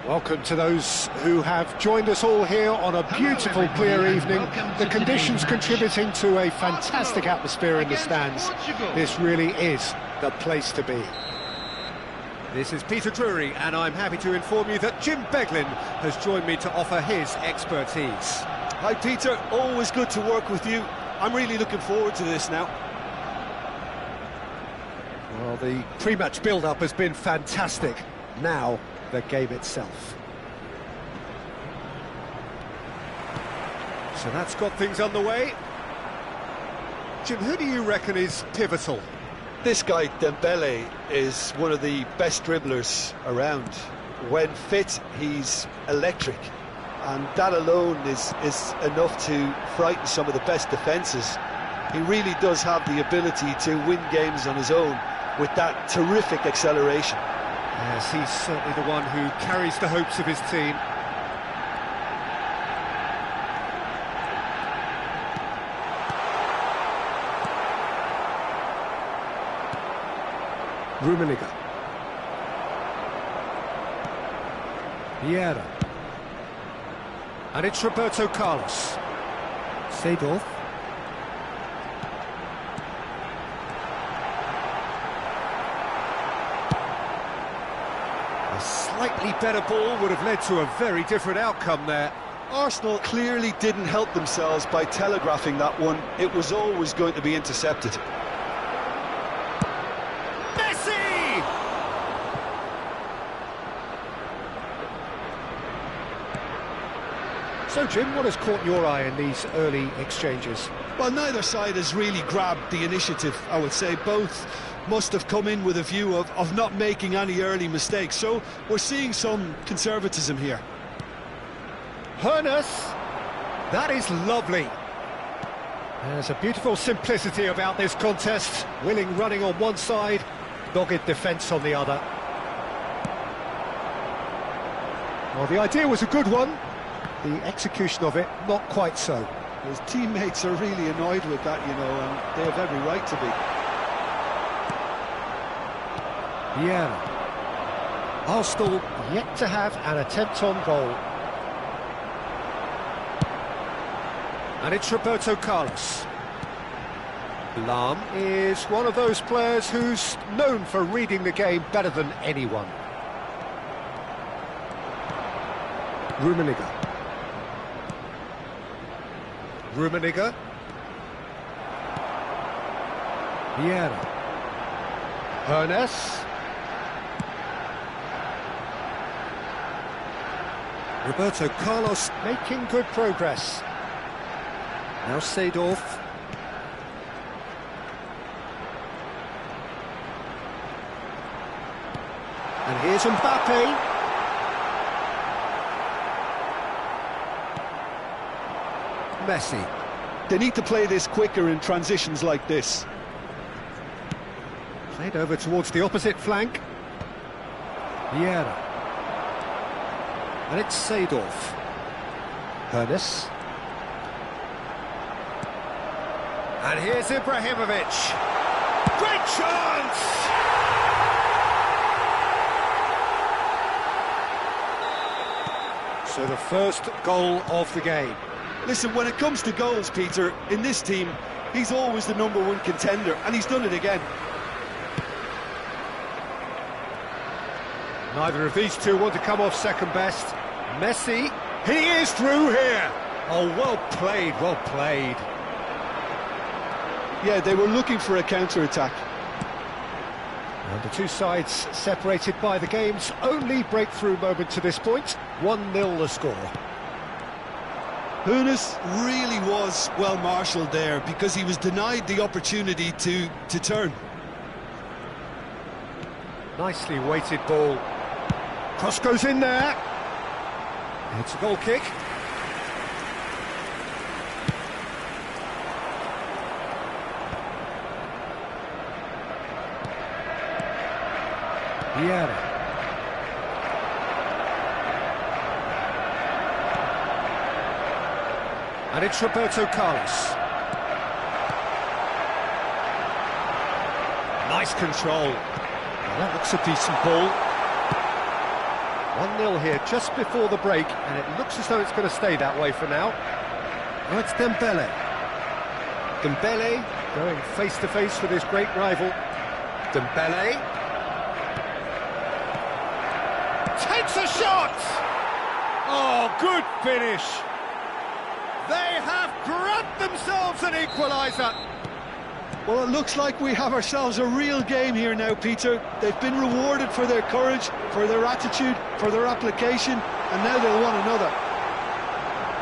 Welcome to those who have joined us all here on a beautiful, clear evening. The conditions contributing to a fantastic atmosphere in the stands. This really is the place to be. This is Peter Drury, and I'm happy to inform you that Jim Beglin has joined me to offer his expertise. Hi Peter, always good to work with you. I'm really looking forward to this now. Well, the pre-match build-up has been fantastic. Now, the game itself. So that's got things underway. Jim, who do you reckon is pivotal? This guy, Dembele, is one of the best dribblers around. When fit, he's electric. And that alone is enough to frighten some of the best defences. He really does have the ability to win games on his own with that terrific acceleration. Yes, he's certainly the one who carries the hopes of his team. Rummenigge. Vieira. And it's Roberto Carlos. Seedorf. A slightly better ball would have led to a very different outcome there. Arsenal clearly didn't help themselves by telegraphing that one. It was always going to be intercepted. Messi! So, Jim, what has caught your eye in these early exchanges? Well, neither side has really grabbed the initiative, I would say. Both must have come in with a view of not making any early mistakes. So we're seeing some conservatism here. Hoeneß, that is lovely. There's a beautiful simplicity about this contest. Willing running on one side, dogged defence on the other. Well, the idea was a good one. The execution of it, not quite so. His teammates are really annoyed with that, you know, and they have every right to be. Yeah. Arsenal yet to have an attempt on goal. And it's Roberto Carlos. Lahm is one of those players who's known for reading the game better than anyone. Rummenigge. Rummenigge. Vieira. Hoeneß. Roberto Carlos making good progress. Now Seedorf. And here's Mbappe. Messi. They need to play this quicker in transitions like this. Played over towards the opposite flank. Vieira. And it's Seedorf. Hoeneß. And here's Ibrahimovic. Great chance! So the first goal of the game. Listen, when it comes to goals, Peter, in this team, he's always the #1 contender, and he's done it again. Neither of these two want to come off second best. Messi, he is through here. Oh, well played, well played. Yeah, they were looking for a counter-attack. And the two sides separated by the game's only breakthrough moment to this point. 1-0 the score. Hoeneß really was well marshalled there because he was denied the opportunity to turn. Nicely weighted ball. Cross goes in there. It's a goal kick. Vieira. And it's Roberto Carlos. Nice control. Well, that looks a decent ball. 1-0 here just before the break, and it looks as though it's going to stay that way for now. Oh, it's Dembele. Dembele going face-to-face with his great rival. Dembele. Takes a shot! Oh, good finish. They have grabbed themselves an equaliser. Well, it looks like we have ourselves a real game here now, Peter. They've been rewarded for their courage, for their attitude, for their application, and now they'll want another.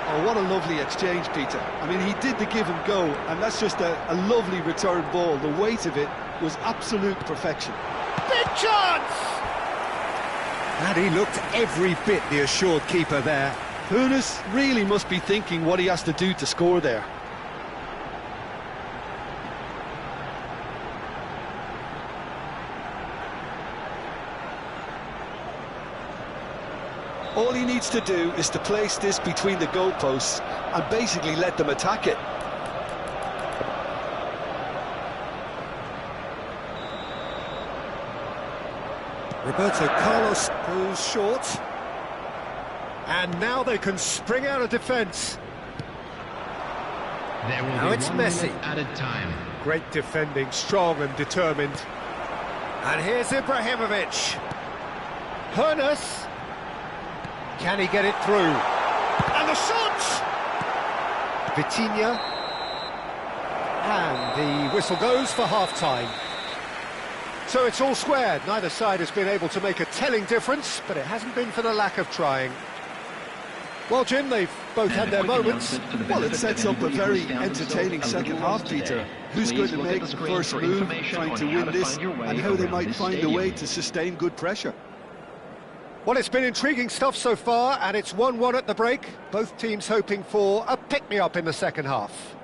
Oh, what a lovely exchange, Peter. I mean, he did the give and go, and that's just a lovely return ball. The weight of it was absolute perfection. Big chance! And he looked every bit the assured keeper there. Hoeneß really must be thinking what he has to do to score there. All he needs to do is to place this between the goalposts and basically let them attack it. Roberto Carlos goes short. And now they can spring out of defence. Now it's Messi. Added time. Great defending, strong and determined. And here's Ibrahimovic. Hoeneß. Can he get it through? And the shot! Vitinha. And the whistle goes for half-time. So it's all squared. Neither side has been able to make a telling difference, but it hasn't been for the lack of trying. Well, Jim, they've both had their moments. Well, it sets up a very entertaining second half, Peter. Who's going to make the first move, trying to win this, and how they might find a way to sustain good pressure. Well, it's been intriguing stuff so far, and it's 1-1 at the break. Both teams hoping for a pick-me-up in the second half.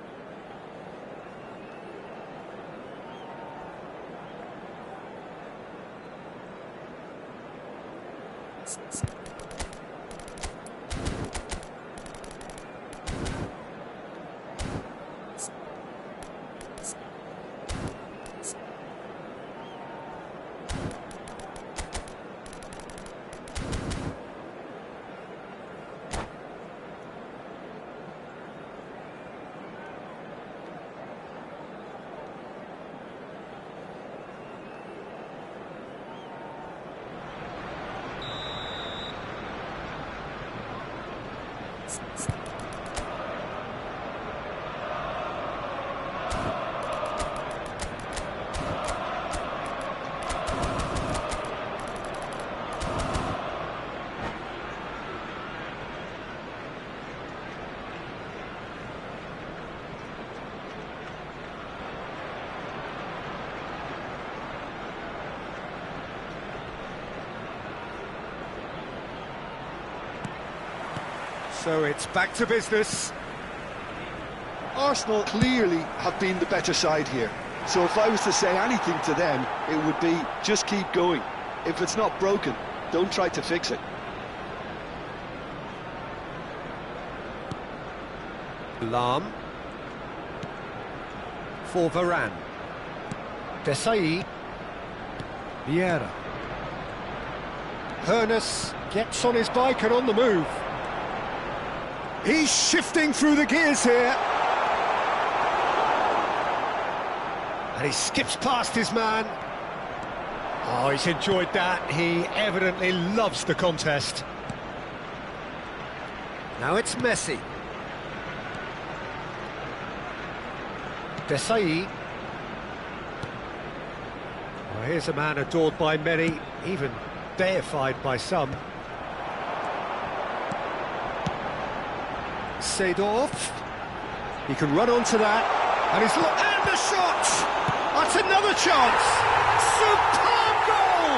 So it's back to business. Arsenal clearly have been the better side here. So if I was to say anything to them, it would be just keep going. If it's not broken, don't try to fix it. Lahm. For Varane. Desai. Vieira. Hoeneß gets on his bike and on the move. He's shifting through the gears here. And he skips past his man. Oh, he's enjoyed that. He evidently loves the contest. Now it's Messi. Desai. Well, here's a man adored by many, even deified by some. Seedorf. He can run onto that. And he's and the shot! That's another chance! Superb goal!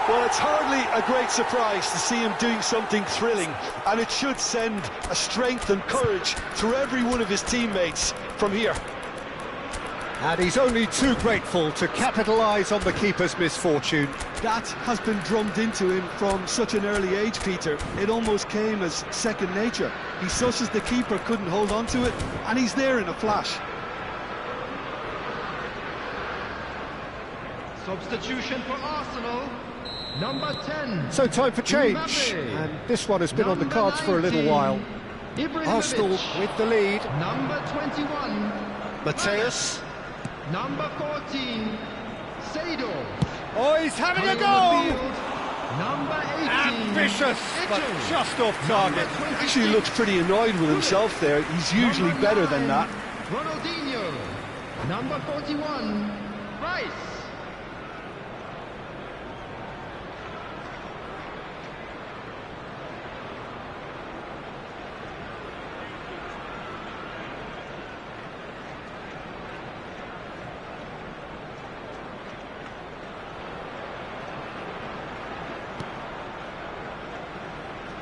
Well, it's hardly a great surprise to see him doing something thrilling, and it should send a strength and courage through every one of his teammates from here. And he's only too grateful to capitalise on the keeper's misfortune. That has been drummed into him from such an early age, Peter. It almost came as second nature. He susses the keeper couldn't hold on to it, and he's there in a flash. Substitution for Arsenal, number 10. So time for change, Mbappe. and this one has been on the cards for a little while. Arsenal with the lead. Number 21. Mateus. Number 14. Seedorf. Oh, he's having a Coming on the goal! field, number 18. Ambitious, but Ito. just off target. Actually looks pretty annoyed with himself there. He's usually Number better than 9, that. Ronaldinho. Number 41. Rice.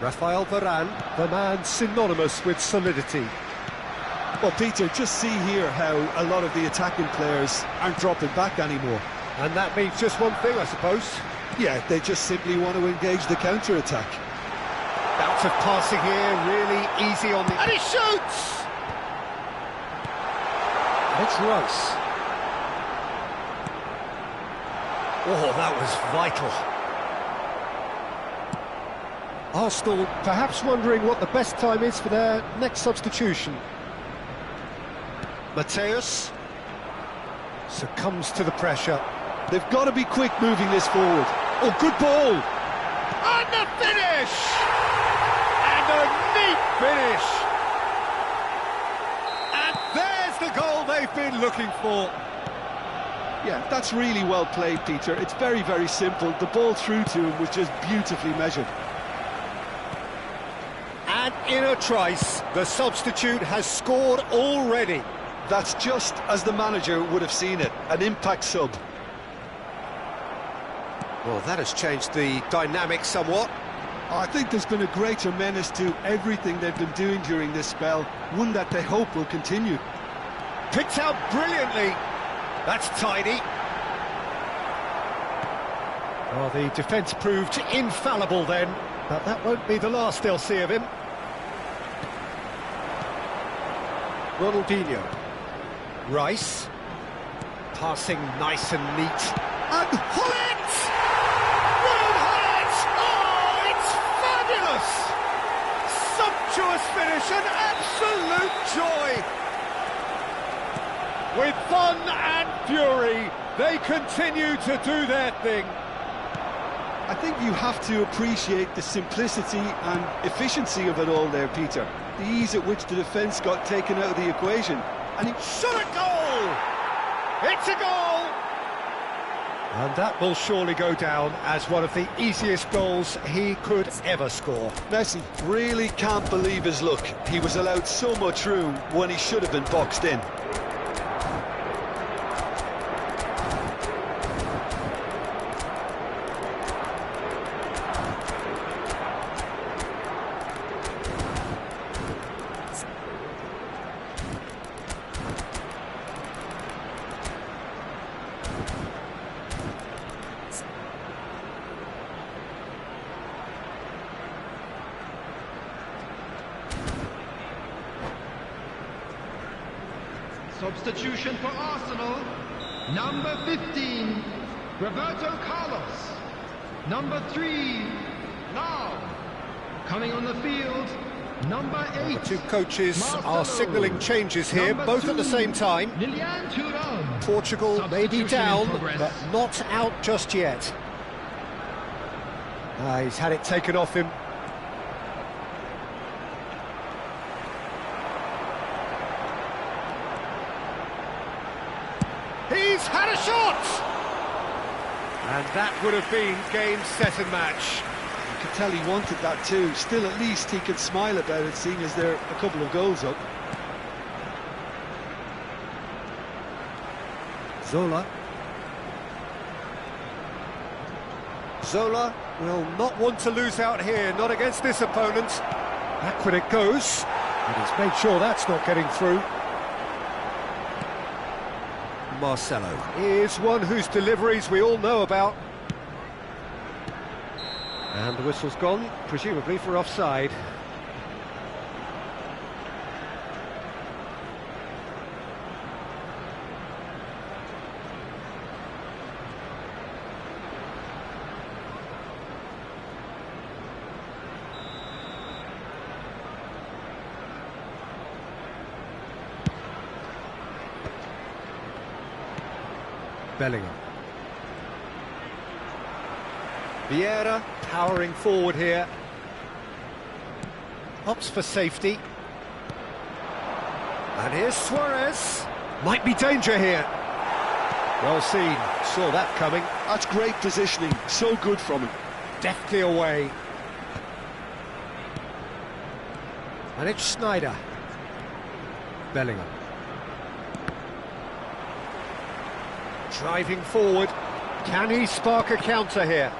Rafael Varane, the man synonymous with solidity. Well, Peter, just see here how a lot of the attacking players aren't dropping back anymore. And that means just one thing, I suppose. Yeah, they just simply want to engage the counter-attack. Bouts of passing here, really easy on the... And he shoots! And it's Rice. Oh, that was vital. Arsenal perhaps wondering what the best time is for their next substitution. Mateus succumbs to the pressure. They've got to be quick moving this forward. Oh, good ball! And the finish! a neat finish! And there's the goal they've been looking for. Yeah, that's really well played, Peter. It's very, very simple. The ball through to him was just beautifully measured. And in a trice, the substitute has scored already. That's just as the manager would have seen it, an impact sub. Well, that has changed the dynamic somewhat. I think there's been a greater menace to everything they've been doing during this spell, one that they hope will continue. Picked out brilliantly. That's tidy. Well, the defence proved infallible then, but that won't be the last they'll see of him. Ronaldinho. Rice. Passing nice and neat. And Hullet! Ruud Hullet! Oh, it's fabulous! Sumptuous finish, an absolute joy! With fun and fury, they continue to do their thing. I think you have to appreciate the simplicity and efficiency of it all there, Peter. The ease at which the defence got taken out of the equation. And he Shot a goal! It's a goal! And that will surely go down as one of the easiest goals he could ever score. Messi really can't believe his luck. He was allowed so much room when he should have been boxed in. Substitution for Arsenal. Number 15, Roberto Carlos. Number 3, now. Coming on the field, number 8. The two coaches Marcelo. are signalling changes here, Number both at 2, the same time. Lilian Thuram. Portugal may be Substitution in down, progress. but not out just yet. He's had it taken off him. He's had a shot! And that would have been game, set and match. You could tell he wanted that too. Still, at least he could smile about it, seeing as they're a couple of goals up. Zola. Zola will not want to lose out here, not against this opponent. Backward it goes, and he's made sure that's not getting through. Marcelo is one whose deliveries we all know about. And the whistle's gone, presumably for offside. Bellingham. Vieira powering forward here. Opts for safety. And here's Suarez. Might be danger here. Well seen, saw that coming. That's great positioning, so good from him. Deftly away. And it's Snyder. Bellingham. Driving forward. Can he spark a counter here?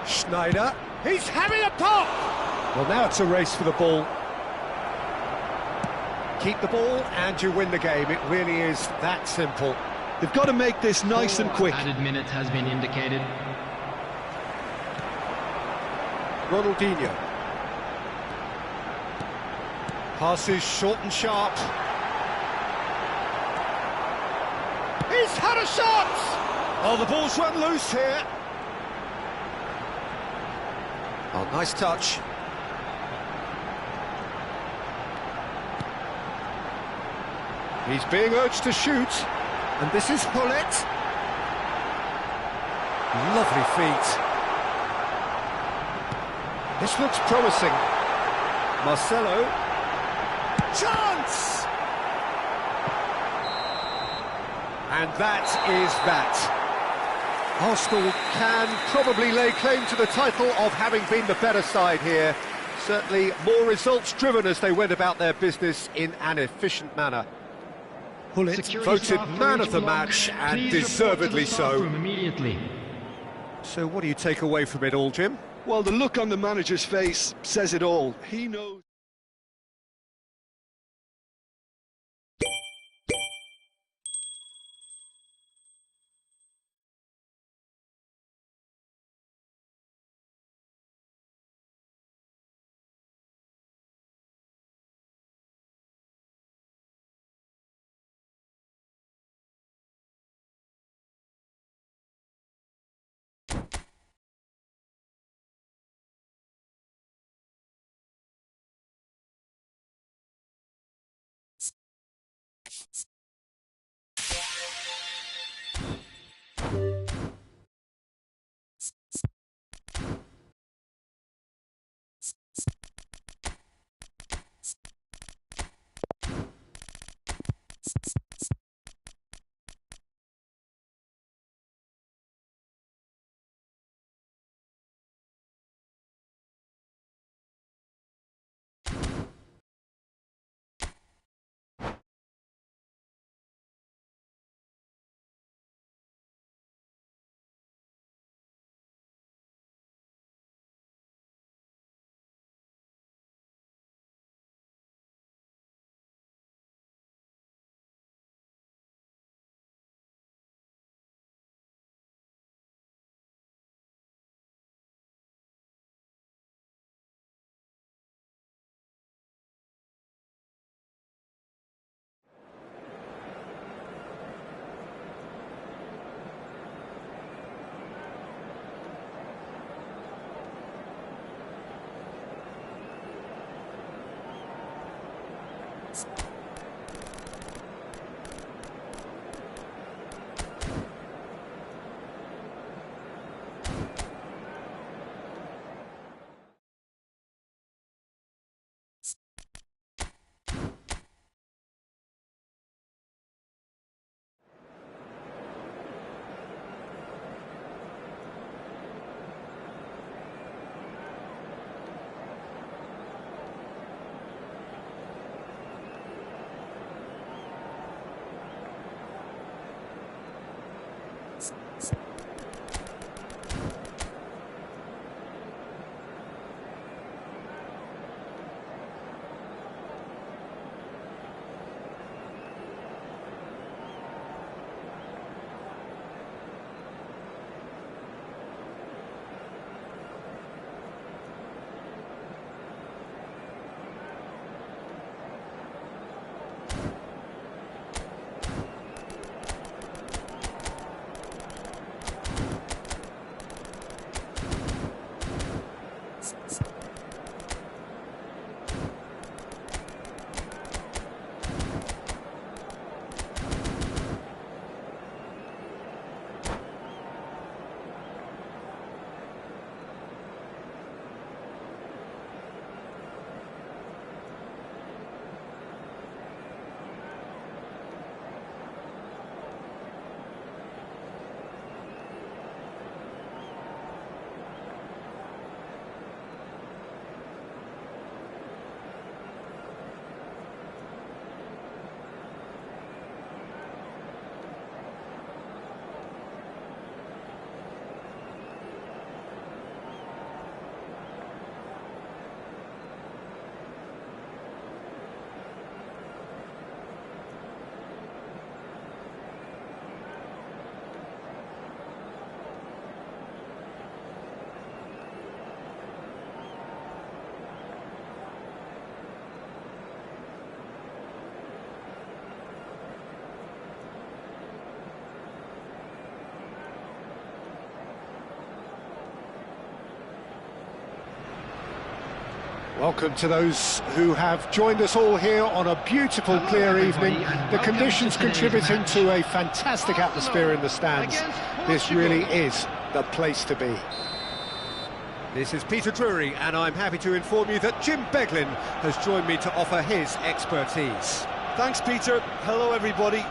Snyder. He's having a pop! Well, now it's a race for the ball. Keep the ball and you win the game. It really is that simple. They've got to make this nice and quick. Added minute has been indicated. Ronaldinho. Passes short and sharp. He's had a shot! Oh, the ball's run loose here. Oh, nice touch. He's being urged to shoot. And this is Hullet. Lovely feet. This looks promising. Marcelo. Chance! And that is that. Arsenal can probably lay claim to the title of having been the better side here. Certainly more results-driven as they went about their business in an efficient manner. Gullit Voted man of the match, and deservedly so. Immediately. So what do you take away from it all, Jim? Well, the look on the manager's face says it all. He knows. Welcome to those who have joined us all here on a beautiful, clear evening. The conditions contributing to a fantastic atmosphere in the stands. This really is the place to be. This is Peter Drury, and I'm happy to inform you that Jim Beglin has joined me to offer his expertise. Thanks, Peter. Hello, everybody.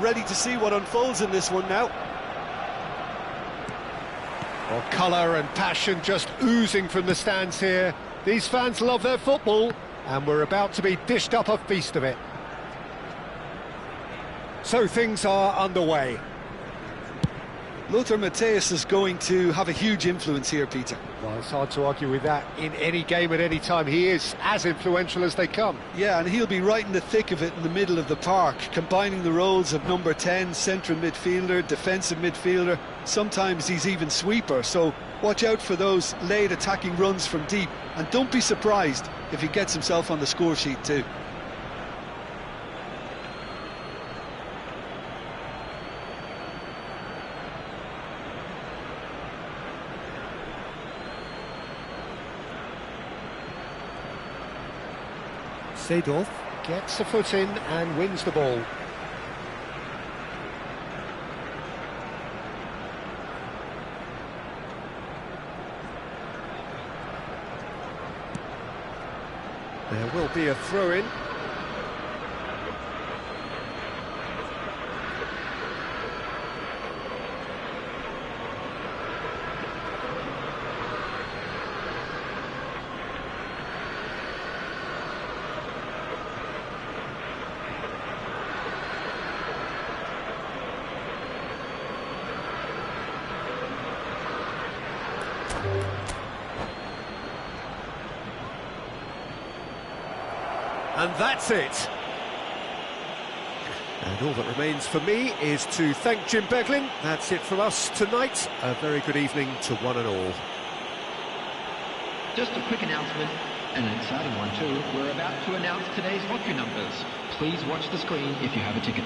Ready to see what unfolds in this one now. Well, colour and passion just oozing from the stands here. These fans love their football, and we're about to be dished up a feast of it. So things are underway. Lothar Matthäus is going to have a huge influence here, Peter. Well, it's hard to argue with that. In any game at any time, he is as influential as they come. Yeah, and he'll be right in the thick of it in the middle of the park, combining the roles of number 10, central midfielder, defensive midfielder. Sometimes he's even sweeper, so watch out for those late attacking runs from deep, and don't be surprised if he gets himself on the score sheet too. Seedorf gets a foot in and wins the ball. There will be a throw-in. And that's it. And all that remains for me is to thank Jim Beglin. That's it from us tonight. A very good evening to one and all. Just a quick announcement, and an exciting one too. We're about to announce today's lottery numbers. Please watch the screen if you have a ticket.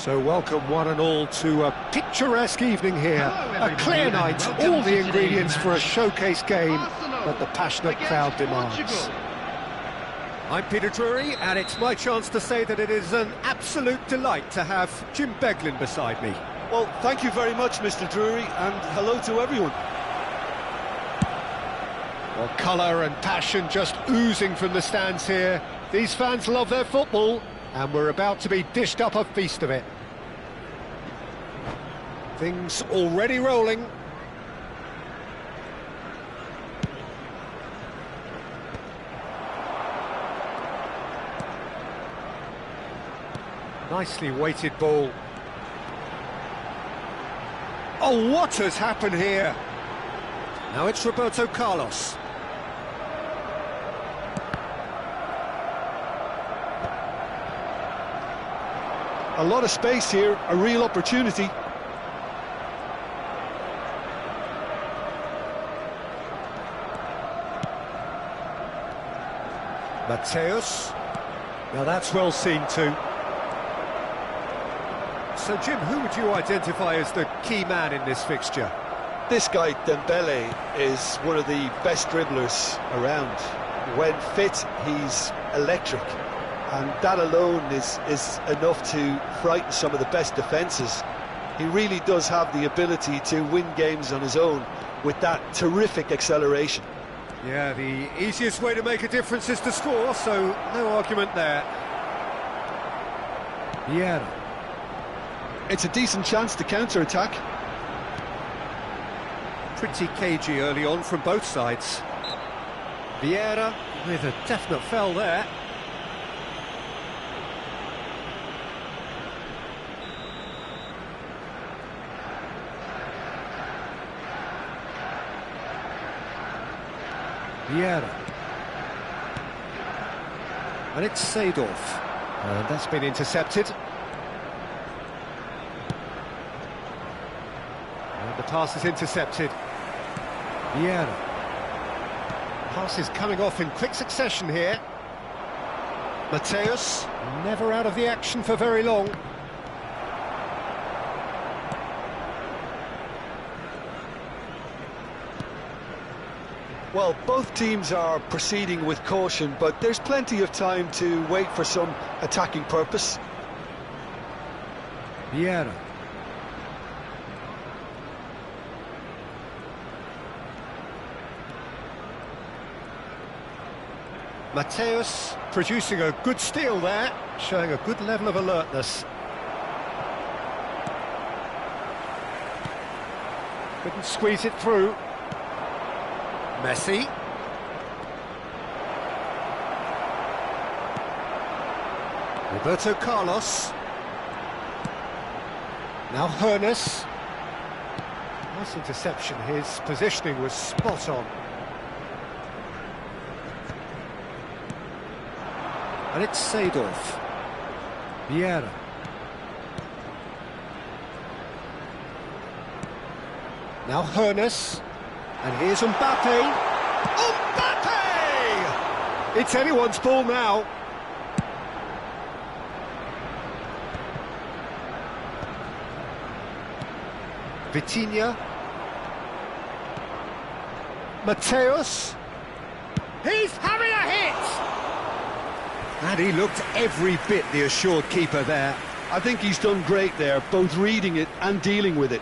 So welcome one and all to a picturesque evening here. A clear night, all the ingredients for a showcase game that the passionate crowd demands. I'm Peter Drury, and it's my chance to say that it is an absolute delight to have Jim Beglin beside me. Well, thank you very much, Mr. Drury, and hello to everyone. Well, colour and passion just oozing from the stands here. These fans love their football, and we're about to be dished up a feast of it. Things already rolling. Nicely weighted ball. Oh, what has happened here? Now it's Roberto Carlos. A lot of space here, a real opportunity. Mateus. Now that's well seen too. So Jim, who would you identify as the key man in this fixture? This guy, Dembele, is one of the best dribblers around. When fit, he's electric. And that alone is enough to frighten some of the best defences. He really does have the ability to win games on his own with that terrific acceleration. Yeah, the easiest way to make a difference is to score, so no argument there. Vieira. It's a decent chance to counter-attack. Pretty cagey early on from both sides. Vieira with a definite foul there. Vieira. And it's Seedorf. And that's been intercepted. And the pass is intercepted. Vieira. Pass is coming off in quick succession here. Mateus, never out of the action for very long. Well, both teams are proceeding with caution, but there's plenty of time to wait for some attacking purpose. Vieira. Mateus producing a good steal there, showing a good level of alertness. Couldn't squeeze it through. Messi. Roberto Carlos. Now Hoeneß. Nice interception, his positioning was spot on. And it's Seedorf. Vieira. Now Hoeneß. And here's Mbappe. Mbappe! It's anyone's ball now. Vitinha. Mateus. He's having a hit! And he looked every bit the assured keeper there. I think he's done great there, both reading it and dealing with it.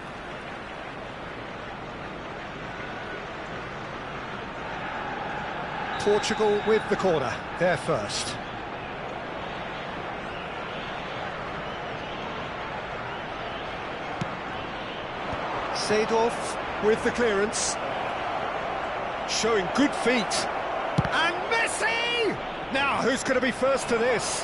Portugal with the corner, they're first. Seedorf with the clearance. Showing good feet. And Messi! Now, who's going to be first to this?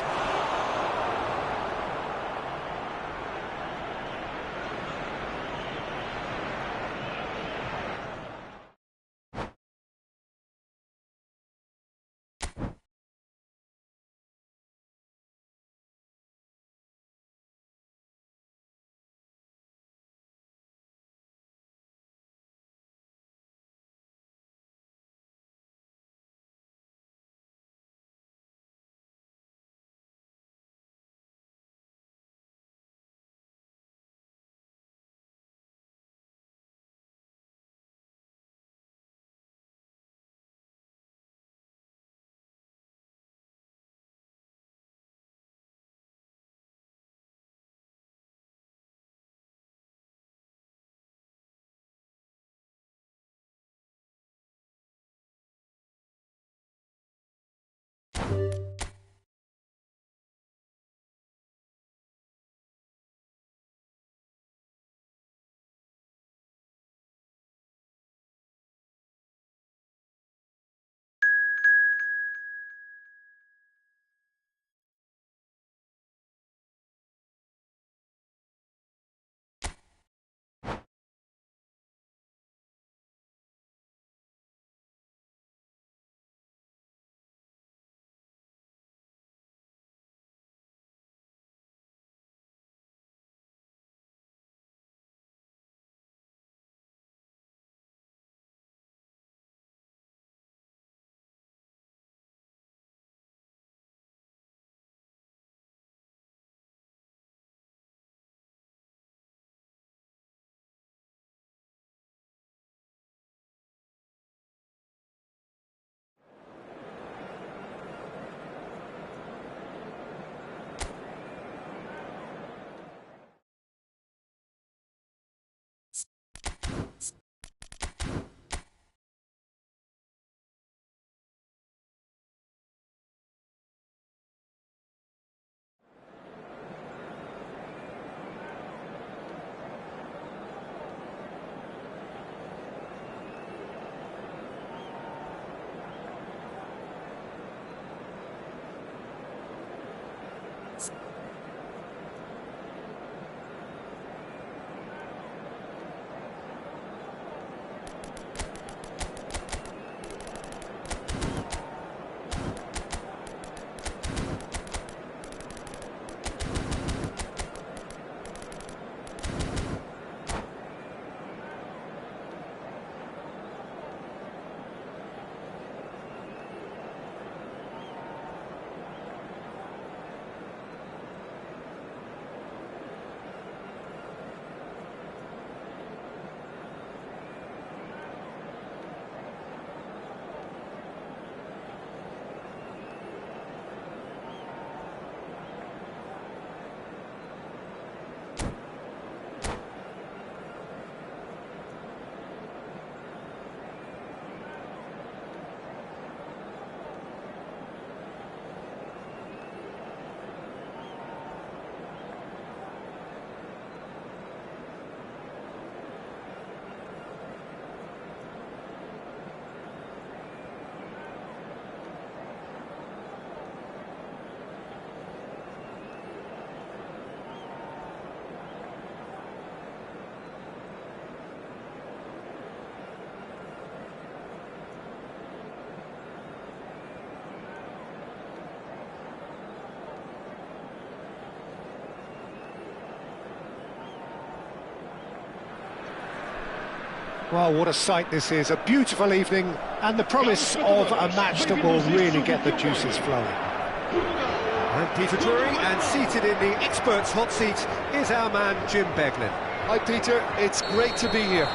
Well, what a sight this is, a beautiful evening, and the promise of a match that will really get the juices flowing. And Peter Drury, and seated in the experts' hot seat is our man Jim Beglin. Hi Peter, it's great to be here.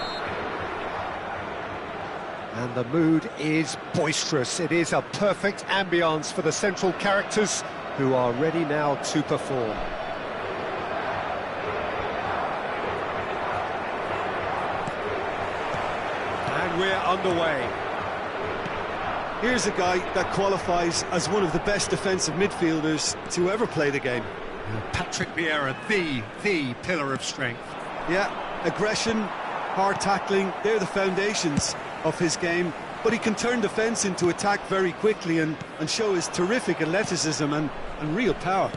And the mood is boisterous. It is a perfect ambience for the central characters who are ready now to perform. And we're underway. Here's a guy that qualifies as one of the best defensive midfielders to ever play the game. Patrick Vieira, the pillar of strength. Yeah, aggression, hard tackling, they're the foundations of his game, but he can turn defence into attack very quickly and show his terrific athleticism and real power.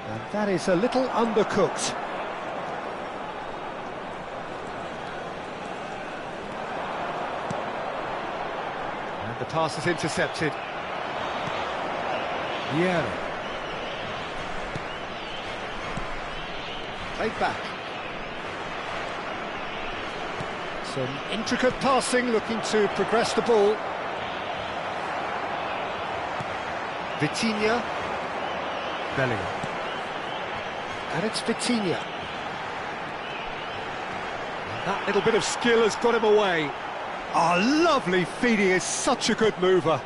And that is a little undercooked. And the pass is intercepted. Vieira. Played back. Some intricate passing, looking to progress the ball. Vitinha. Bellingham. And it's Vitinha. That little bit of skill has got him away. Ah, lovely feed, he is such a good mover.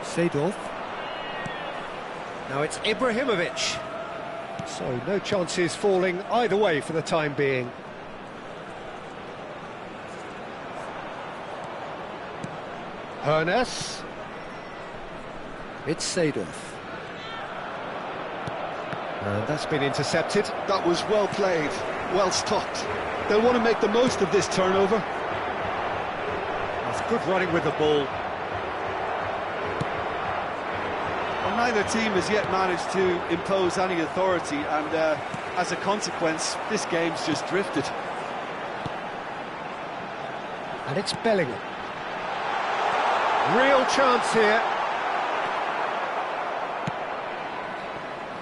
Seedorf. Now it's Ibrahimovic. So no chances falling either way for the time being. Hernes. It's Seedorf. And that's been intercepted. That was well played, well stopped. They'll want to make the most of this turnover. That's good running with the ball. Well, neither team has yet managed to impose any authority, and as a consequence, this game's just drifted. And it's Bellingham. Real chance here.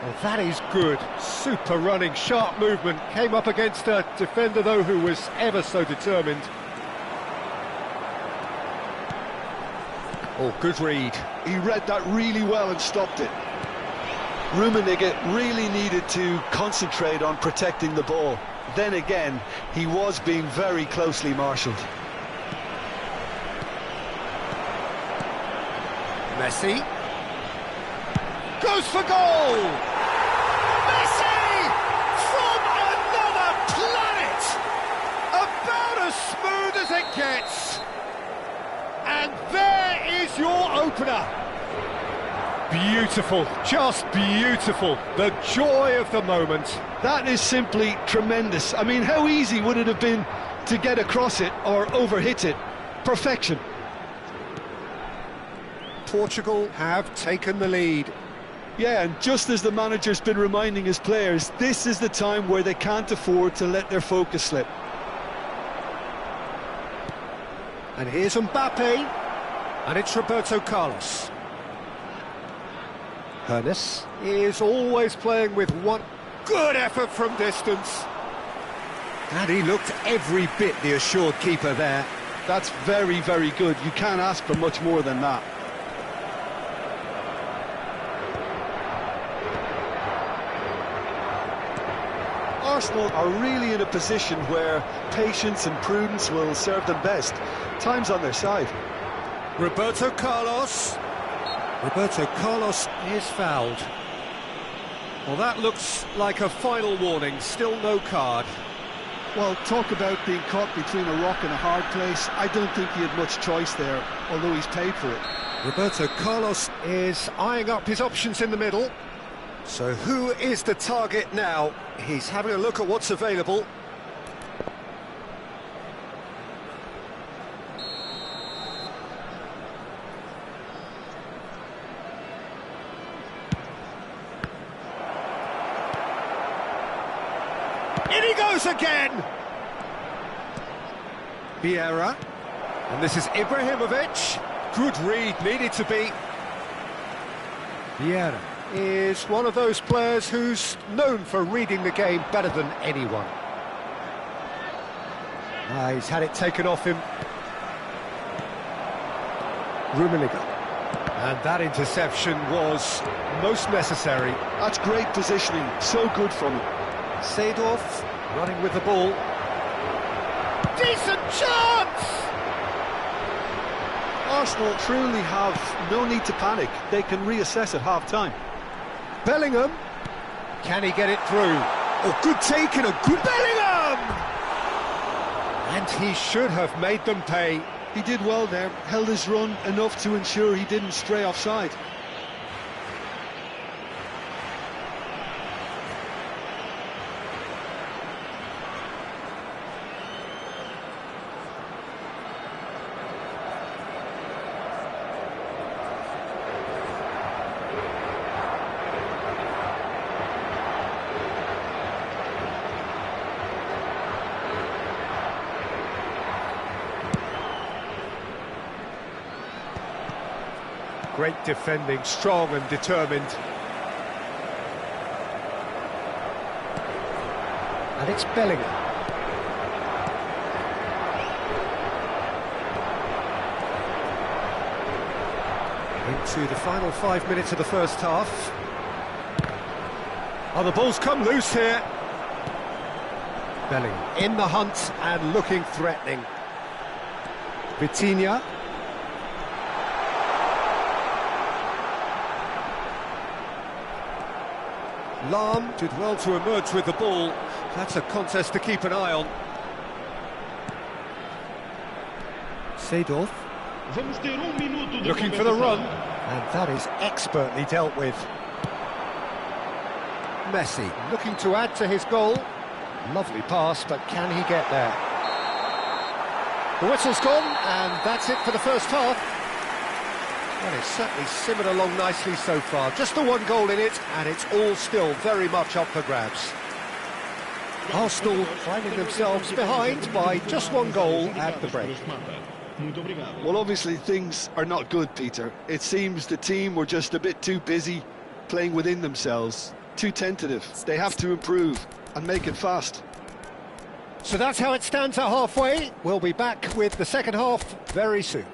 Well, that is good. Super running, sharp movement. Came up against a defender, though, who was ever so determined. Oh, good read. He read that really well and stopped it. Rummenigge really needed to concentrate on protecting the ball. Then again, he was being very closely marshalled. Messi goes for goal! Messi from another planet! About as smooth as it gets. And there is your opener. Beautiful, just beautiful. The joy of the moment. That is simply tremendous. I mean, how easy would it have been to get across it or overhit it? Perfection. Portugal have taken the lead. Yeah, and just as the manager's been reminding his players, this is the time where they can't afford to let their focus slip. And here's Mbappe. And it's Roberto Carlos. Hernes He is always playing with one good effort from distance. and he looked every bit the assured keeper there. That's very, very good. You can't ask for much more than that. Arsenal are really in a position where patience and prudence will serve them best. Time's on their side. Roberto Carlos. Roberto Carlos is fouled. Well, that looks like a final warning. Still no card. Well, talk about being caught between a rock and a hard place. I don't think he had much choice there, although he's paid for it. Roberto Carlos Is eyeing up his options in the middle. So who is the target now? He's having a look at what's available. In he goes again! Vieira. And this is Ibrahimovic. Good read, needed to be. Vieira. is one of those players who's known for reading the game better than anyone. He's had it taken off him. Rummenigge. And that interception was most necessary. That's great positioning, so good from him. Seedorf running with the ball. Decent chance! Arsenal truly have no need to panic. They can reassess at half-time. Bellingham. Can he get it through? Oh, good take and a good Bellingham! And he should have made them pay. He did well there, held his run enough to ensure he didn't stray offside. Great defending, strong and determined. And it's Bellingham. Into the final 5 minutes of the first half. Oh, the ball's come loose here. Bellingham in the hunt and looking threatening. Vitinha. Lahm did well to emerge with the ball. That's a contest to keep an eye on. Seedorf. Looking for the run. And that is expertly dealt with. Messi looking to add to his goal. Lovely pass, but can he get there? The whistle's gone, and that's it for the first half. Well, it's certainly simmered along nicely so far. Just the one goal in it, and it's all still very much up for grabs. Arsenal finding themselves behind by just one goal at the break. Well, obviously things are not good, Peter. It seems the team were just a bit too busy playing within themselves, too tentative. They have to improve and make it fast. So that's how it stands at halfway. We'll be back with the second half very soon.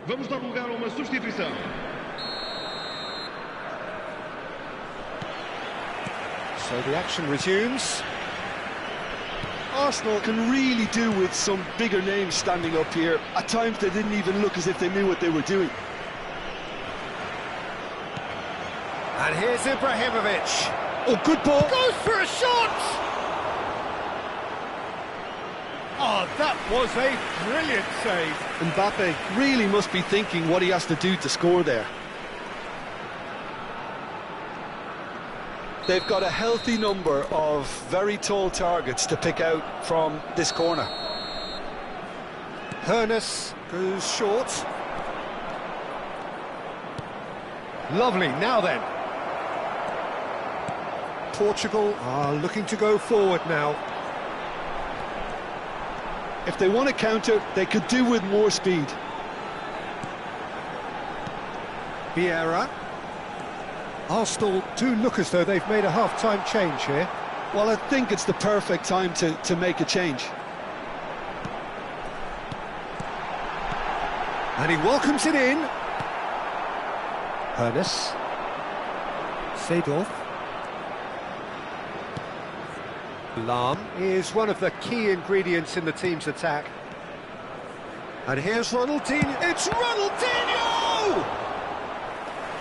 Vamos dar lugar a uma substituição. So the action resumes. Arsenal can really do with some bigger names standing up here. At times they didn't even look as if they knew what they were doing. And here's Ibrahimovic. Oh, good ball. Goes for a shot! Oh, that was a brilliant save. Mbappe really must be thinking what he has to do to score there. They've got a healthy number of very tall targets to pick out from this corner. Hoeneß goes short. Lovely, now then. Portugal are looking to go forward now. If they want to counter, they could do with more speed. Vieira. Arsenal do look as though they've made a half-time change here. Well, I think it's the perfect time to make a change. And he welcomes it in. Hoeneß. Seedorf. Lahm is one of the key ingredients in the team's attack. And here's Ronaldinho. It's Ronaldinho!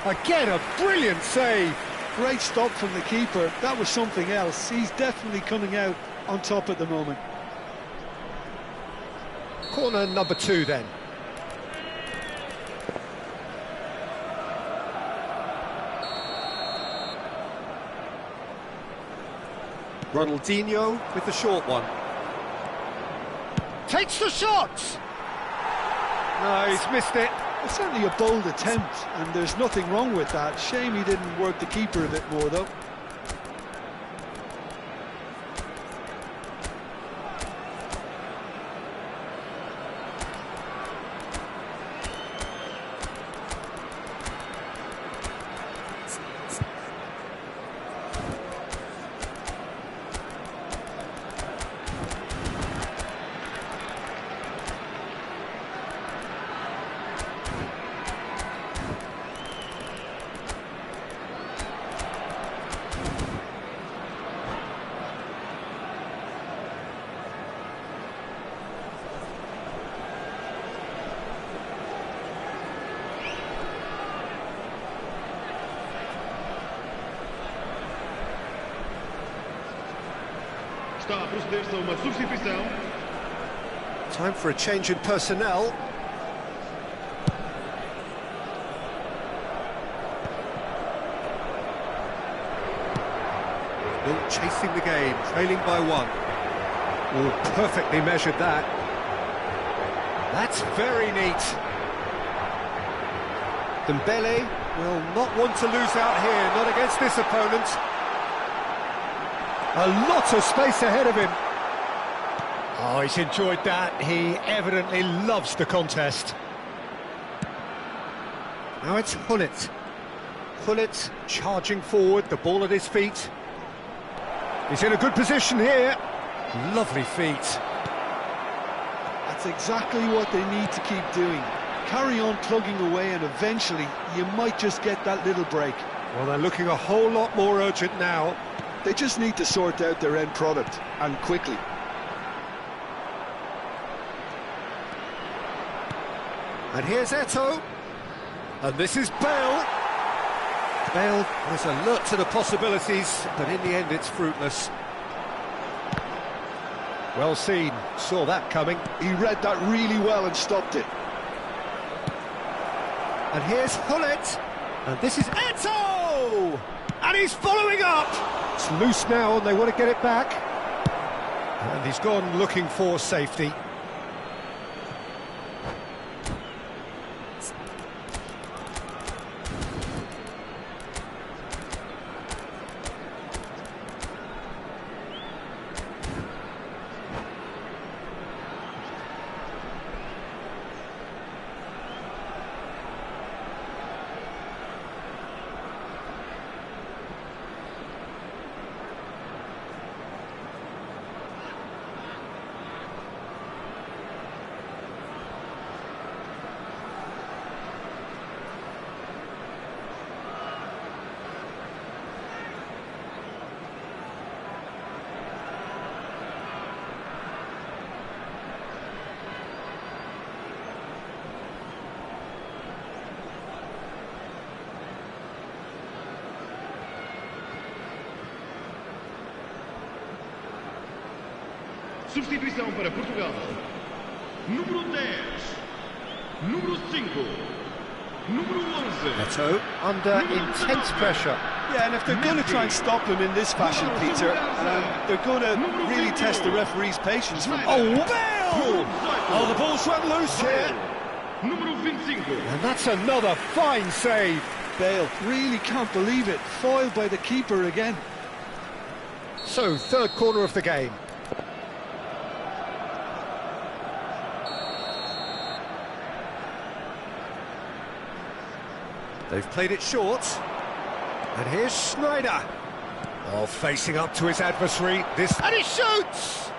Again, a brilliant save. Great stop from the keeper. That was something else. He's definitely coming out on top at the moment. Corner number 2 then. Ronaldinho with the short one. Takes the shot! No, he's missed it. It's certainly a bold attempt, and there's nothing wrong with that. Shame he didn't work the keeper a bit more, though. Está a proceder-se a uma substituição. Time for a change in personnel. Still chasing the game, trailing by one. Oh, perfectly measured that. That's very neat. Dembele will not want to lose out here, not against this opponent. A lot of space ahead of him. Oh, he's enjoyed that. He evidently loves the contest. Now it's Gullit. Gullit charging forward, the ball at his feet. He's in a good position here. Lovely feet. That's exactly what they need to keep doing. Carry on plugging away, and eventually you might just get that little break. Well, they're looking a whole lot more urgent now. They just need to sort out their end product, and quickly. And here's Eto'o. And this is Bale. Bale was alert to the possibilities, but in the end it's fruitless. Well seen, saw that coming. He read that really well and stopped it. And here's Gullit. And this is Eto'o! And he's following up! It's loose now and they want to get it back. And he's gone looking for safety. Substituição para Portugal. Número 10. Número 5. Número 11. Eto'o under intense pressure. Yeah, and if they're going to try and stop him in this fashion, Peter, they're going to really test the referee's patience. Oh, Bale! Oh, the ball's run loose here. Número 25. And that's another fine save. Bale really can't believe it. Foiled by the keeper again. So, third corner of the game. They've played it short. And here's Schneider. Oh, facing up to his adversary. And he shoots!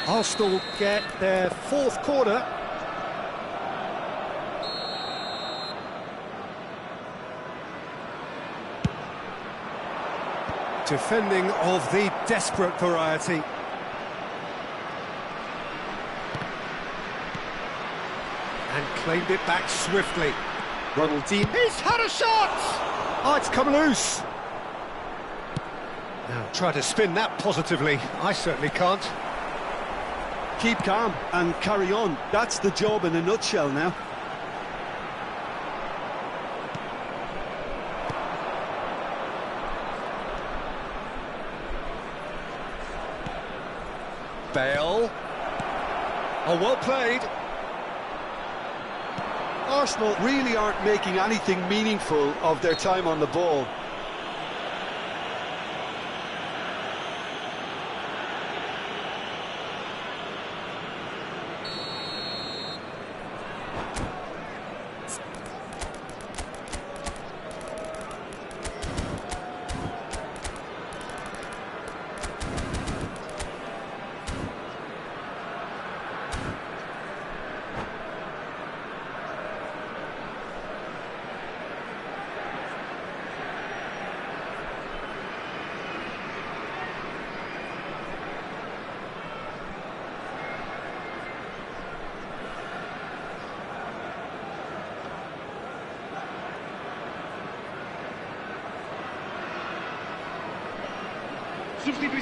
Arsenal get their fourth corner. Defending of the desperate variety. And claimed it back swiftly. Ronaldinho. He's had a shot! Oh, it's come loose. Now, try to spin that positively. I certainly can't. Keep calm and carry on. That's the job in a nutshell now. Bale. Oh, well played. Arsenal really aren't making anything meaningful of their time on the ball.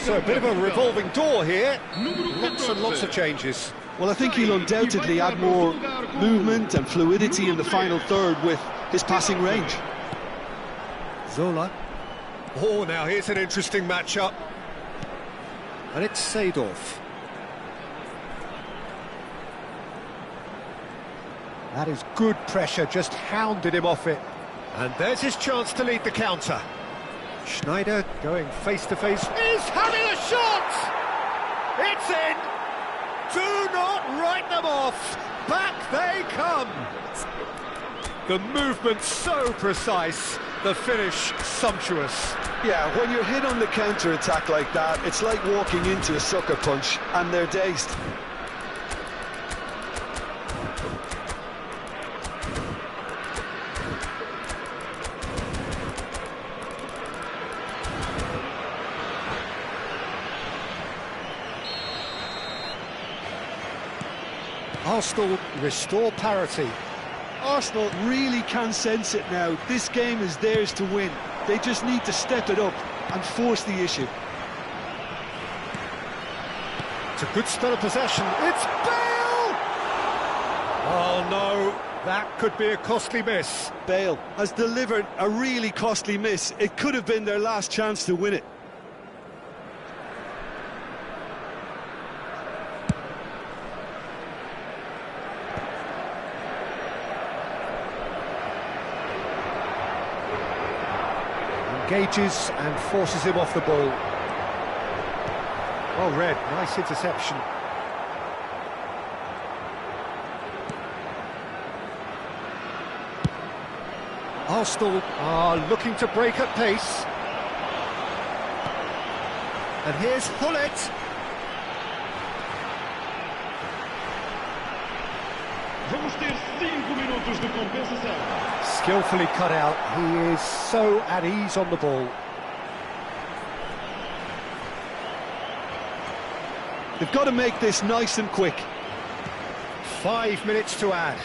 So a bit of a revolving door here. Lots and lots of changes. Well, I think he'll undoubtedly add more movement and fluidity in the final third with his passing range. Zola. Oh, now here's an interesting matchup. And it's Seedorf. That is good pressure, just hounded him off it. And there's his chance to lead the counter. Schneider going face-to-face. He's having a shot! It's in! Do not write them off! Back they come! The movement so precise, the finish sumptuous. Yeah, when you're hit on the counter-attack like that, it's like walking into a sucker punch, and they're dazed. Arsenal restore parity. Arsenal really can sense it now. This game is theirs to win. They just need to step it up and force the issue. It's a good spell of possession. It's Bale! Oh no, that could be a costly miss. Bale has delivered a really costly miss. It could have been their last chance to win it. Engages and forces him off the ball. Well read, nice interception. Arsenal are looking to break at pace. And here's Hullet. Vamos ter 5 minutos de compensação. Skillfully cut out, he is so at ease on the ball. They've got to make this nice and quick. 5 minutes to add.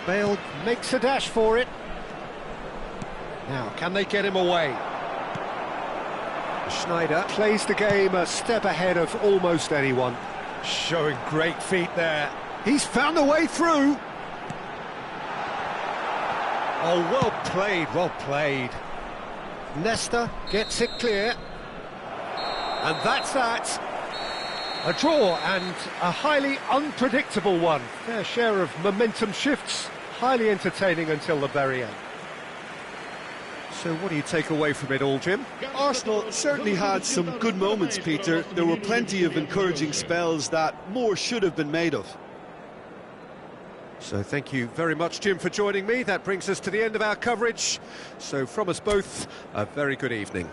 Bale makes a dash for it. Now, can they get him away? Schneider plays the game a step ahead of almost anyone. Showing great feet there. He's found a way through. Oh, well played, well played. Nesta gets it clear. And that's that. A draw and a highly unpredictable one. Fair share of momentum shifts. Highly entertaining until the very end. So what do you take away from it all, Jim? Arsenal certainly had some good moments, Peter. There were plenty of encouraging spells that more should have been made of. So thank you very much, Jim, for joining me. That brings us to the end of our coverage. So from us both, a very good evening.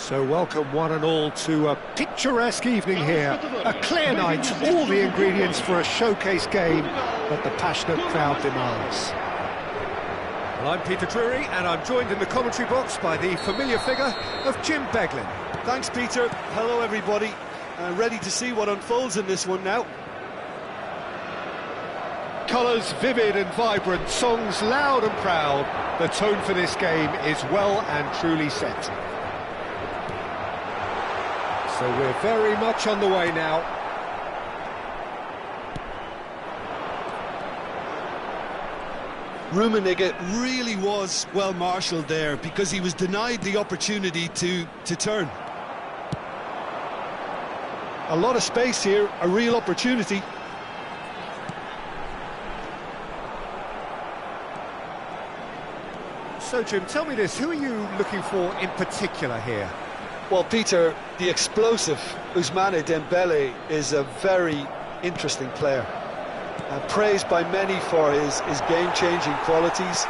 So welcome one and all to a picturesque evening here, a clear night, all the ingredients for a showcase game that the passionate crowd demands. Well, I'm Peter Drury, and I'm joined in the commentary box by the familiar figure of Jim Beglin. Thanks, Peter. Hello, everybody. Ready to see what unfolds in this one now. Colours vivid and vibrant, songs loud and proud. The tone for this game is well and truly set. So we're very much on the way now. Rummenigge really was well marshalled there because he was denied the opportunity to turn. A lot of space here, a real opportunity. So Jim, tell me this, who are you looking for in particular here? Well, Peter, the explosive Ousmane Dembele is a very interesting player. Praised by many for his game-changing qualities.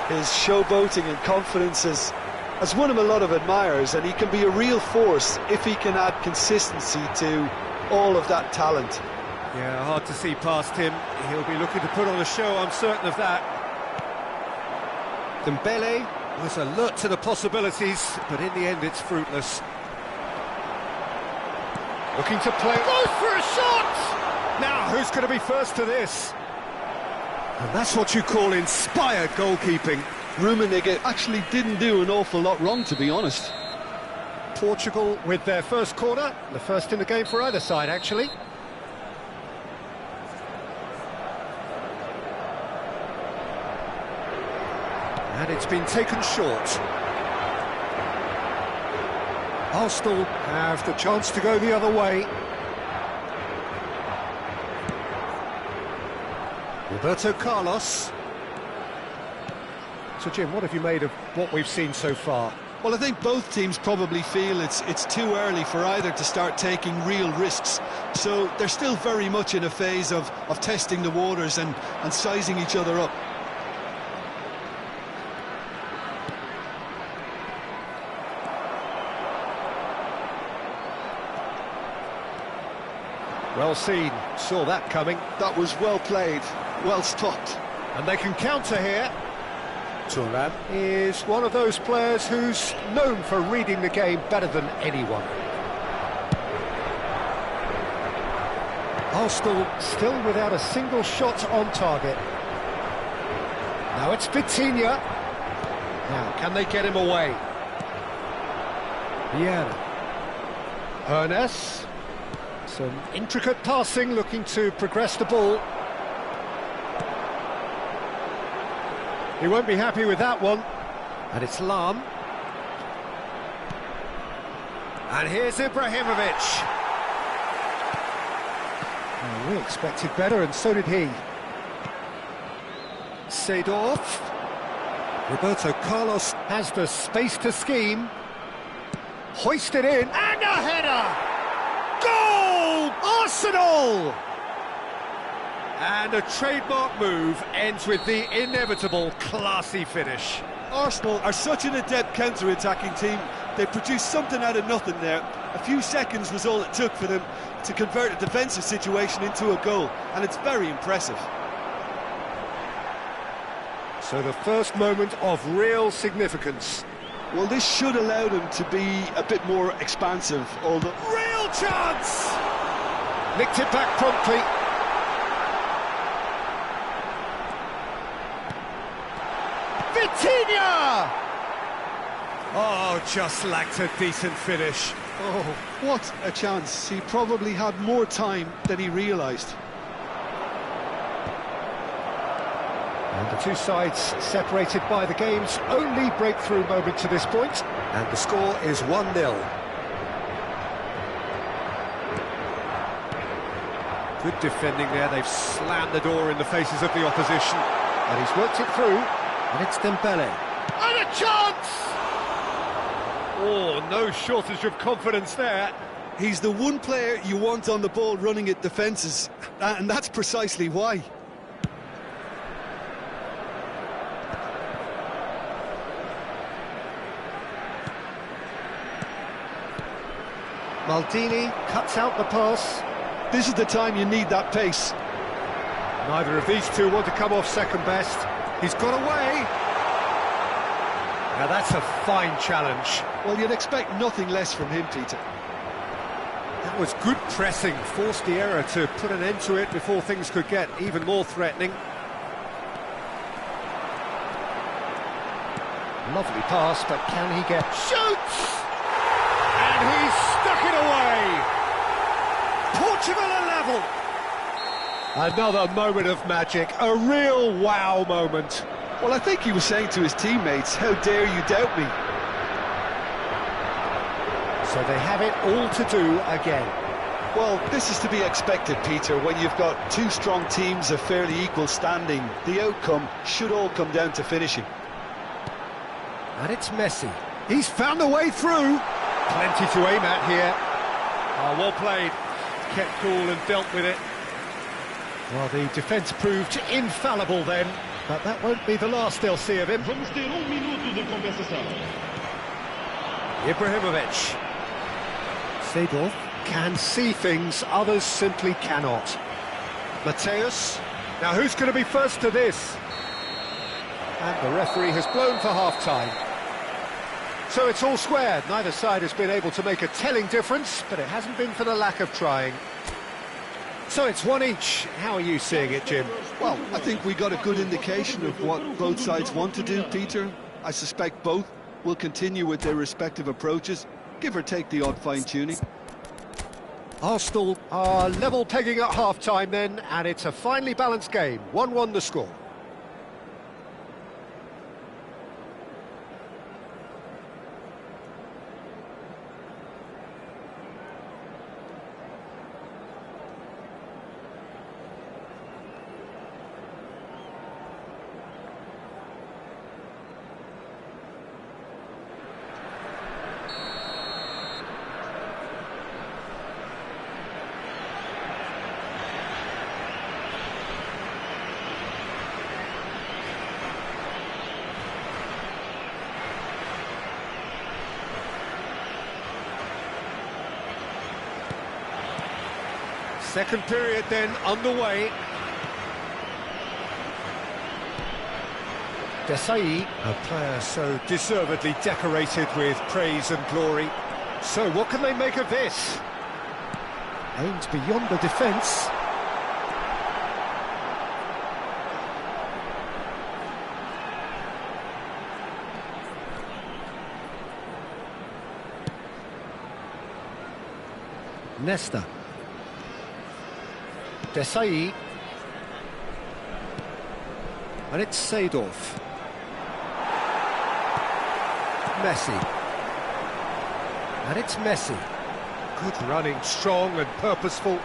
His showboating and confidence has won him a lot of admirers, and he can be a real force if he can add consistency to all of that talent. Yeah, hard to see past him. He'll be looking to put on a show, I'm certain of that. Dembele was alert to the possibilities, but in the end it's fruitless. Looking to play, goes for a shot! Now, who's going to be first to this? And that's what you call inspired goalkeeping. Rummenigge actually didn't do an awful lot wrong, to be honest. Portugal with their first corner, the first in the game for either side, actually. And it's been taken short. Arsenal have the chance to go the other way. Roberto Carlos. So Jim, what have you made of what we've seen so far? Well, I think both teams probably feel it's too early for either to start taking real risks. So they're still very much in a phase of testing the waters and sizing each other up. Well seen, saw that coming. That was well played, well stopped. And they can counter here. Thuram is one of those players who's known for reading the game better than anyone. Arsenal still without a single shot on target. Now it's Vitinha. Now, can they get him away? Vieira. Ernest. Some intricate passing, looking to progress the ball. He won't be happy with that one. And it's Lahm. And here's Ibrahimovic. Oh, we expected better, and so did he. Seedorf. Roberto Carlos has the space to scheme. Hoisted in, and a header! Goal! Arsenal! And a trademark move ends with the inevitable classy finish. Arsenal are such an adept counter-attacking team. They produced something out of nothing there. A few seconds was all it took for them to convert a defensive situation into a goal, and it's very impressive. So the first moment of real significance. Well, this should allow them to be a bit more expansive, although... Real chance! Nicked it back promptly. Vitinha! Oh, just lacked a decent finish. Oh, what a chance. He probably had more time than he realised. And the two sides separated by the game's only breakthrough moment to this point. And the score is 1-0. Good defending there. They've slammed the door in the faces of the opposition. And he's worked it through. And it's Dembele. And a chance! Oh, no shortage of confidence there. He's the one player you want on the ball running at defences, and that's precisely why. Maldini cuts out the pass. This is the time you need that pace. Neither of these two want to come off second best. He's got away. Now that's a fine challenge. Well, you'd expect nothing less from him, Peter. That was good pressing, forced the error to put an end to it before things could get even more threatening. Lovely pass, but can he get... Shoots! And he's stuck it away! Portugal are level! Another moment of magic, a real wow moment. Well, I think he was saying to his teammates, how dare you doubt me? So they have it all to do again. Well, this is to be expected, Peter. When you've got two strong teams of fairly equal standing, the outcome should all come down to finishing. And it's Messi. He's found a way through. Plenty to aim at here. Oh, well played. Kept cool and dealt with it. Well, the defence proved infallible then, but that won't be the last they'll see of him. Vamos ter minuto de compensação. Ibrahimovic. Seedorf can see things others simply cannot. Mateus. Now who's going to be first to this? And the referee has blown for half-time. So it's all square. Neither side has been able to make a telling difference, but it hasn't been for the lack of trying. So it's one each. How are you seeing it, Jim? Well, I think we got a good indication of what both sides want to do, Peter. I suspect both will continue with their respective approaches, give or take the odd fine-tuning. Arsenal are level pegging at half-time then, and it's a finely balanced game. 1-1 the score. Second period then underway. Desailly, A player so deservedly decorated with praise and glory. So what can they make of this? aims beyond the defence. Nesta. Desailly. And it's Seedorf. Messi. And it's Messi. Good running, strong and purposeful.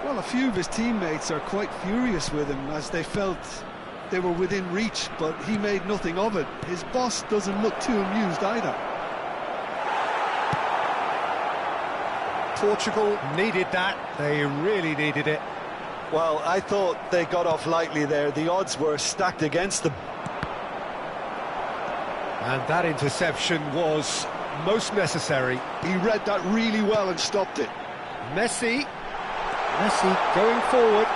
Well, a few of his teammates are quite furious with him as they felt they were within reach, but he made nothing of it. His boss doesn't look too amused either. Portugal needed that. They really needed it. Well, I thought they got off lightly there. The odds were stacked against them. And that interception was most necessary. He read that really well and stopped it. Messi. Messi going forward.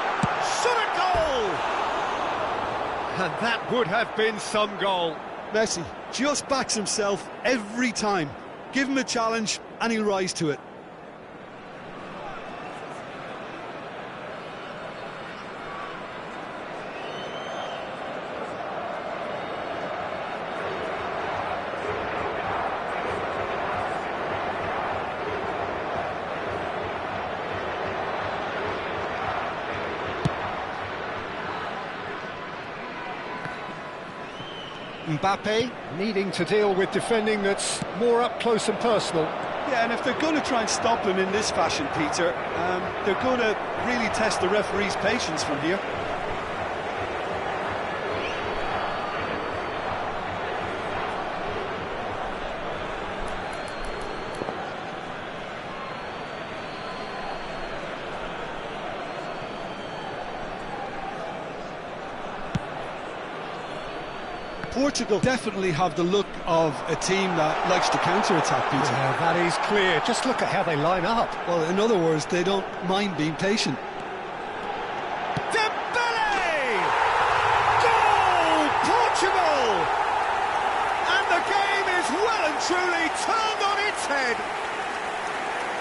Shot a goal! And that would have been some goal. Messi just backs himself every time. Give him a challenge and he'll rise to it. Mbappe needing to deal with defending that's more up close and personal. Yeah, and if they're going to try and stop him in this fashion, Peter, they're going to really test the referee's patience from here. Portugal definitely have the look of a team that likes to counter-attack, Peter. Yeah, that is clear. Just look at how they line up. Well, in other words, they don't mind being patient. Dembele! Goal! Portugal! And the game is well and truly turned on its head.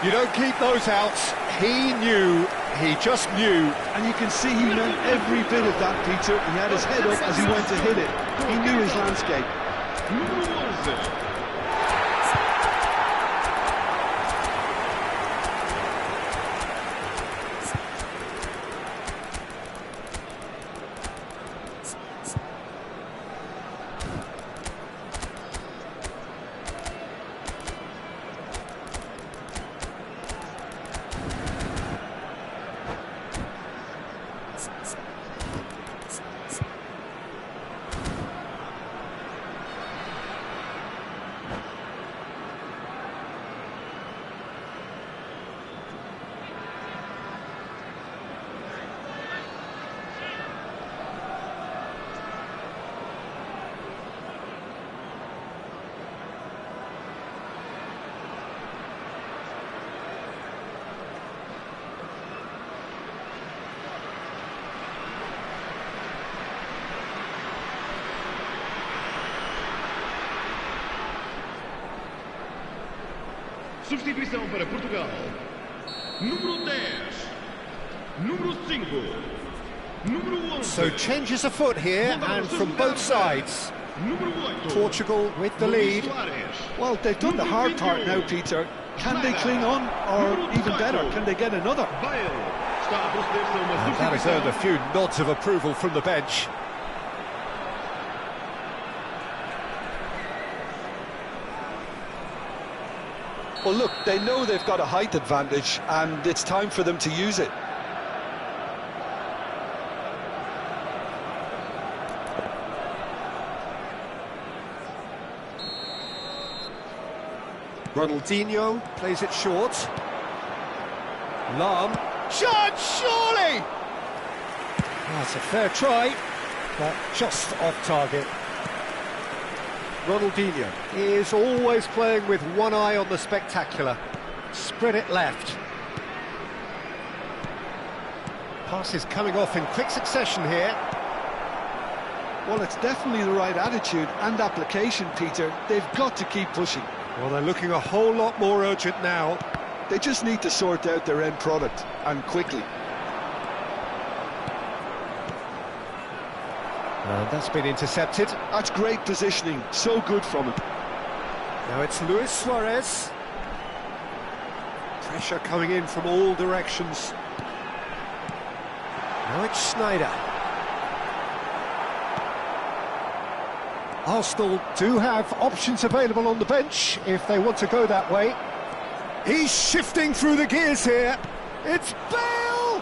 You don't keep those outs. He knew. He just knew. And you can see he meant every bit of that, Peter. He had his head up as he went to hit it. He knew his landscape. Substituição para Portugal. Número 10. Número 5. Número 11. So changes afoot here, and from both sides. Portugal with the lead. Well, they've done the hard part now, Peter. Can they cling on, or even better, can they get another? And that has earned a few nods of approval from the bench. Well, look, they know they've got a height advantage, and it's time for them to use it. Ronaldinho plays it short. Lahm. Shot, surely! That's a fair try, but just off target. Ronaldinho is always playing with one eye on the spectacular. Spread it left. Passes coming off in quick succession here. Well, it's definitely the right attitude and application, Peter. They've got to keep pushing. Well, they're looking a whole lot more urgent now. They just need to sort out their end product, and quickly. And that's been intercepted. That's great positioning, so good from him. Now it's Luis Suarez. Pressure coming in from all directions. Now it's Schneider. Arsenal do have options available on the bench if they want to go that way. He's shifting through the gears here. It's Bale!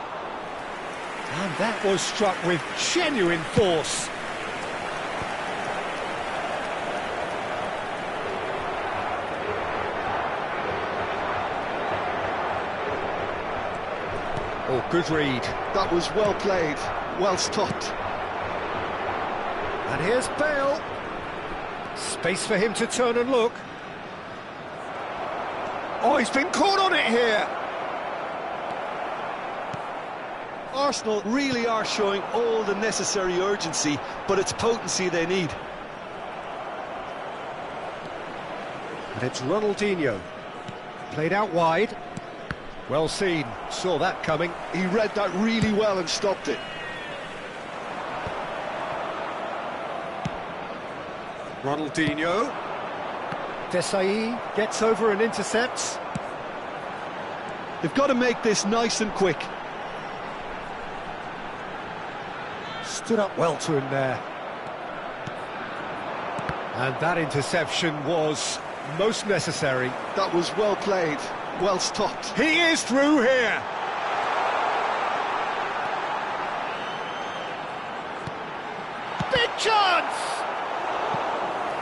And that was struck with genuine force. Oh, good read. That was well played, well stopped. And here's Bale. Space for him to turn and look. Oh, he's been caught on it here. Arsenal really are showing all the necessary urgency, but it's potency they need. And it's Ronaldinho. Played out wide. Well seen. Saw that coming. He read that really well and stopped it. Ronaldinho. Desailly gets over and intercepts. They've got to make this nice and quick. Stood up well to him there. And that interception was most necessary. That was well played, well stopped. He is through here. Big chance!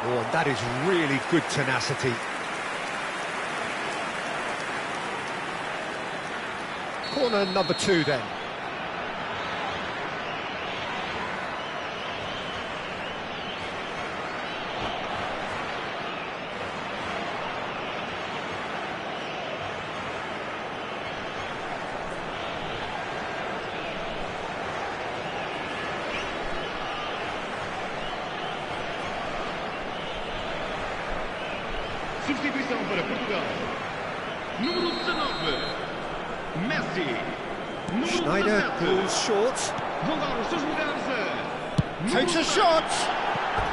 Oh, and that is really good tenacity. Corner number 2 then. Substituição para Portugal. Número 19, Messi. Número Schneider 17, pulls short. vão dar os seus lugares a... Takes a shot.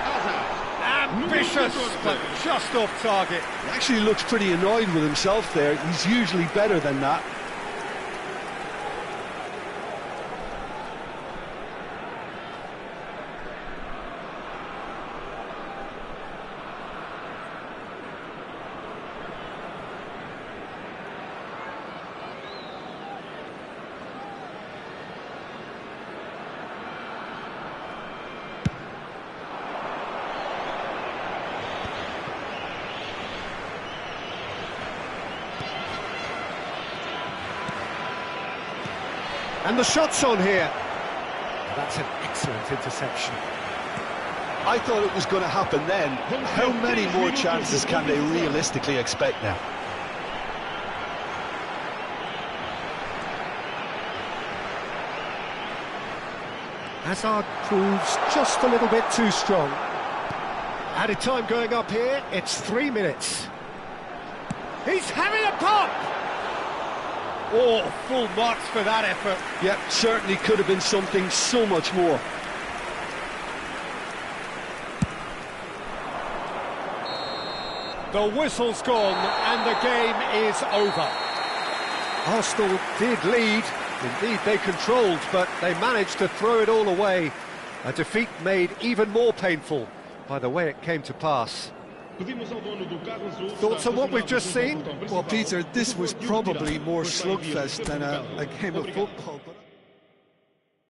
Hazard. Ambitious, but just off target. He actually looks pretty annoyed with himself there. He's usually better than that. And the shot's on here. That's an excellent interception. I thought it was going to happen then. How many more chances can they realistically expect now? Hazard proves just a little bit too strong. Added time going up here, it's 3 minutes. He's having a pop! Oh, full marks for that effort. Yep, certainly could have been something so much more. The whistle's gone and the game is over. Arsenal did lead, indeed they controlled, but they managed to throw it all away. A defeat made even more painful by the way it came to pass. Thoughts on what we've just seen? Well, Peter, this was probably more slugfest than a game of football.